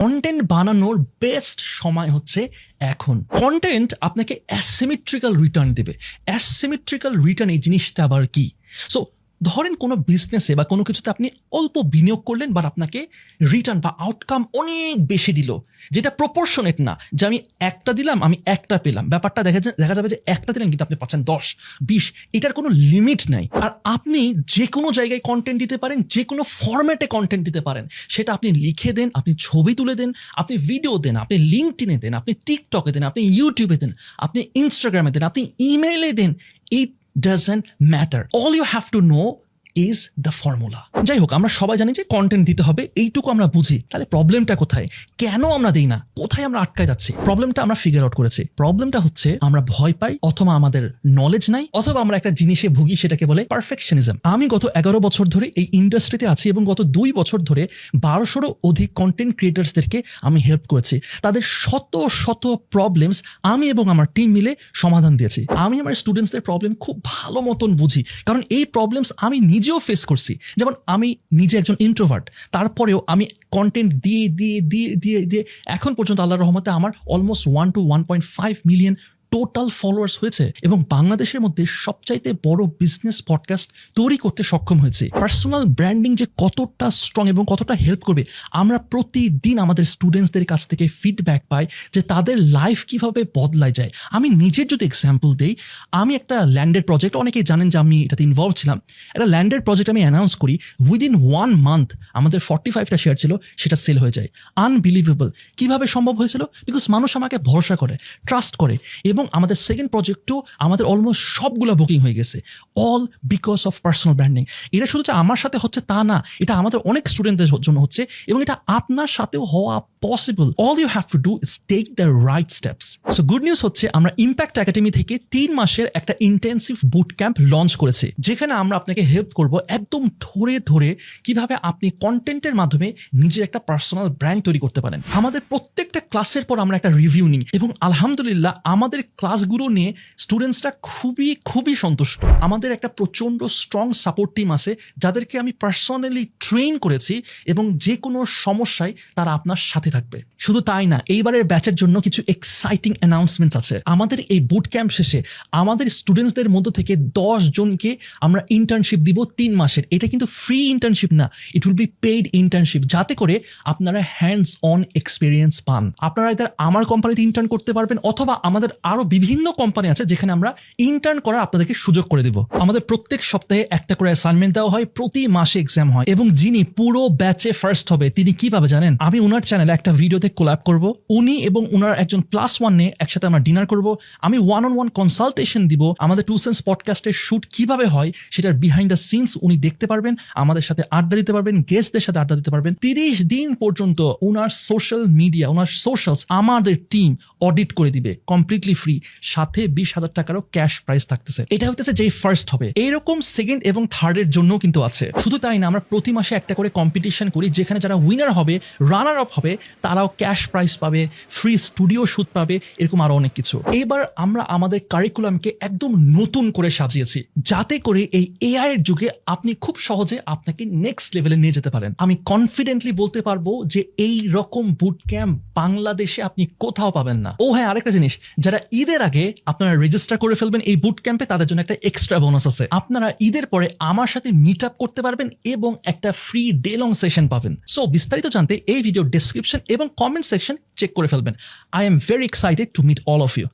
Content বানানোর best সময় হচ্ছে এখন। কন্টেন্ট আপনাকে অ্যাসিমেট্রিক্যাল রিটার্ন দেবে। অ্যাসিমেট্রিক্যাল রিটার্ন এই জিনিসটা আবার কি? সো ধরেন কোনো বিজনেসে বা কোনো কিছুতে আপনি অল্প বিনিয়োগ করলেন, বাট আপনাকে রিটার্ন বা আউটকাম অনেক বেশি দিল, যেটা প্রপোর্শনেট না যে আমি একটা দিলাম আমি একটা পেলাম। ব্যাপারটা দেখা যাবে যে একটা দিলেন কিন্তু আপনি পাচ্ছেন 10-20, এটার কোনো লিমিট নাই। আর আপনি যে কোনো জায়গায় কন্টেন্ট দিতে পারেন, যে কোনো ফরম্যাটে কন্টেন্ট দিতে পারেন। সেটা আপনি লিখে দেন, আপনি ছবি তুলে দেন, আপনি ভিডিও দেন, আপনি লিঙ্কডইনে দেন, আপনি টিকটকে দেন, আপনি ইউটিউবে দেন, আপনি ইনস্টাগ্রামে দেন, আপনি ইমেইলে দেন। ইট doesn't matter. All you have to know is the formula. যাই হোক, আমরা সবাই জানি যে কন্টেন্ট দিতে হবে, এইটুকু আমরা বুঝি। তাহলে প্রবলেমটা কোথায়? কেন আমরা দিই না? কোথায় আমরা আটকায় যাচ্ছি? প্রবলেমটা আমরা ফিগার আউট করেছি। প্রবলেমটা হচ্ছে আমরা ভয় পাই, অথবা আমাদের নলেজ নাই, অথবা আমরা একটা জিনিসে ভুগি, সেটাকে বলে পারফেকশনিজম। আমি গত 11 বছর ধরে এই ইন্ডাস্ট্রিতে আছি এবং গত 2 বছর ধরে 1200 অধিক কন্টেন্ট ক্রিয়েটার্সদেরকে আমি হেল্প করেছি। তাদের শত শত প্রবলেমস আমি এবং আমার টিম মিলে সমাধান দিয়েছি। আমি আমার স্টুডেন্টসদের প্রবলেম খুব ভালো মতন বুঝি, কারণ এই প্রবলেমস আমি নিজেও ফেস করছি। যেমন আমি নিজে একজন ইন্ট্রোভার্ট, তারপরেও আমি কন্টেন্ট দিয়ে দিয়ে দিয়ে দিয়ে দিয়ে এখন পর্যন্ত আল্লাহর রহমতে আমার almost 1 to 1.5 million total followers হয়েছে, এবং বাংলাদেশের মধ্যে সবচাইতে বড় বিজনেস পডকাস্ট তৈরি করতে সক্ষম হয়েছে। পার্সোনাল ব্র্যান্ডিং যে কতটা স্ট্রং এবং কতটা হেল্প করবে, আমরা প্রতিদিন আমাদের স্টুডেন্টসদের কাছ থেকে ফিডব্যাক পাই যে তাদের লাইফ কিভাবে বদলায় যায়। আমি নিজের যদি এক্সাম্পল দেই, আমি একটা ল্যান্ডেড প্রজেক্ট, অনেকেই জানেন যে আমি এটাতে ইনভলভ ছিলাম, একটা ল্যান্ডেড প্রজেক্ট আমি অ্যানাউন্স করি, উইদিন 1 মান্থ আমাদের 45টা শেয়ার ছিল, সেটা সেল হয়ে যায়। আনবিলিভেবল। কিভাবে সম্ভব হয়েছিল? বিকজ মানুষ আমাকে ভরসা করে, ট্রাস্ট করে, এবং আমাদের সেকেন্ড প্রজেক্টও আমাদের অলমোস্ট সবগুলো বুকিং হয়ে গেছে, all because of personal branding. এটা শুধু যে আমার সাথে হচ্ছে তা না, এটা আমাদের অনেক স্টুডেন্টদের জন্য হচ্ছে, এবং এটা আপনার সাথেও হওয়া possible. All you have to do is take the right steps. So good news হচ্ছে, আমরা ইম্প্যাক্ট একাডেমি থেকে 3 মাসের একটা ইন্টেন্সিভ বুট ক্যাম্প লঞ্চ করেছি, যেখানে আমরা আপনাকে হেল্প করব একদম ধরে ধরে কিভাবে আপনি কন্টেন্টের মাধ্যমে নিজের একটা পার্সোনাল ব্র্যান্ড তৈরি করতে পারেন। আমাদের প্রত্যেকটা ক্লাসের পর আমরা একটা রিভিউ নিই, এবং আলহামদুলিল্লাহ আমাদের ক্লাসগুলো নিয়ে স্টুডেন্টসরা খুবই সন্তুষ্ট। আমাদের একটা প্রচণ্ড স্ট্রং সাপোর্ট টিম আছে, যাদেরকে আমি পার্সোনালি ট্রেন করেছি, এবং যে কোনো সমস্যায় তারা আপনার সাথে থাকবে। শুধু তাই না, এইবারের ব্যাচের জন্য কিছু এক্সাইটিং অ্যানাউন্সমেন্টস আছে। আমাদের এই বুট ক্যাম্প শেষে আমাদের স্টুডেন্টসদের মধ্য থেকে 10 জনকে আমরা ইন্টার্নশিপ দিব 3 মাসের। এটা কিন্তু ফ্রি ইন্টার্নশিপ না, it will be paid internship, যাতে করে আপনারা হ্যান্ডস অন এক্সপিরিয়েন্স পান। আপনারা এদের আমার কোম্পানিতে ইন্টার্ন করতে পারবেন, অথবা আমাদের আরো বিভিন্ন কোম্পানি আছে যেখানে আমরা ইন্টার্ন করার আপনাদেরকে সুযোগ করে দেব। আমাদের প্রত্যেক সপ্তাহে একটা করে অ্যাসাইনমেন্ট দেওয়া হয়, প্রতি মাসে এক্সাম হয়, এবং যিনি পুরো ব্যাচে ফার্স্ট হবে তিনি কি পাবে জানেন? আমি ওনার চ্যানেলে একটা ভিডিওতে কোল্যাব করব, উনি এবং ওনার একজন +1 নিয়ে একসাথে আমরা ডিনার করব। আমি 1-on-1 কনসালটেশন দিব, আমাদের 2 সেন্স পডকাস্টের শুট কিভাবে হয় সেটার বিহাইন্ড দ্য সিনস উনি দেখতে পারবেন, আমাদের সাথে আড্ডা দিতে পারবেন, গেস্টদের সাথে আড্ডা দিতে পারবেন। 30 দিন পর্যন্ত ওনার সোশ্যাল মিডিয়া, ওনার সোশ্যালস আমাদের টিম অডিট করে দিবে কমপ্লিটলি ফ্রি, সাথে 20,000 টাকারও ক্যাশ প্রাইজ থাকতেছে। এটা হতেছে যে ফার্স্ট হবে। এইরকম সেকেন্ড এবং থার্ডের জন্য কিন্তু আছে। শুধু তাই না, আমরা প্রতি মাসে একটা করে কম্পিটিশন করি, যেখানে যারা উইনার হবে, রানার আপ হবে, তারাও ক্যাশ প্রাইজ পাবে, ফ্রি স্টুডিও শুট পাবে, এরকম আরো অনেক কিছু। এইবার আমরা আমাদের কারিকুলামকে একদম নতুন করে সাজিয়েছি, যাতে করে এই এআই এর যুগে আপনি খুব সহজে আপনাকে নেক্সট লেভেলে নিয়ে যেতে পারেন। আমি কনফিডেন্টলি বলতে পারবো যে এই রকম বুট ক্যাম্প বাংলাদেশে আপনি কোথাও পাবেন না। ও হ্যাঁ, আরেকটা জিনিস, যারা ঈদের আগে আপনারা রেজিস্টার করে ফেলবেন এই বুট ক্যাম্পে, তাদের জন্য একটা এক্সট্রা বোনাস আছে। আপনারা ঈদের পরে আমার সাথে মিট আপ করতে পারবেন এবং একটা ফ্রি ডে লং সেশন পাবেন। সো বিস্তারিত জানতে এই ভিডিও ডেসক্রিপশন এবং কমেন্ট সেকশন চেক করে ফেলবেন। I am very excited to meet all of you.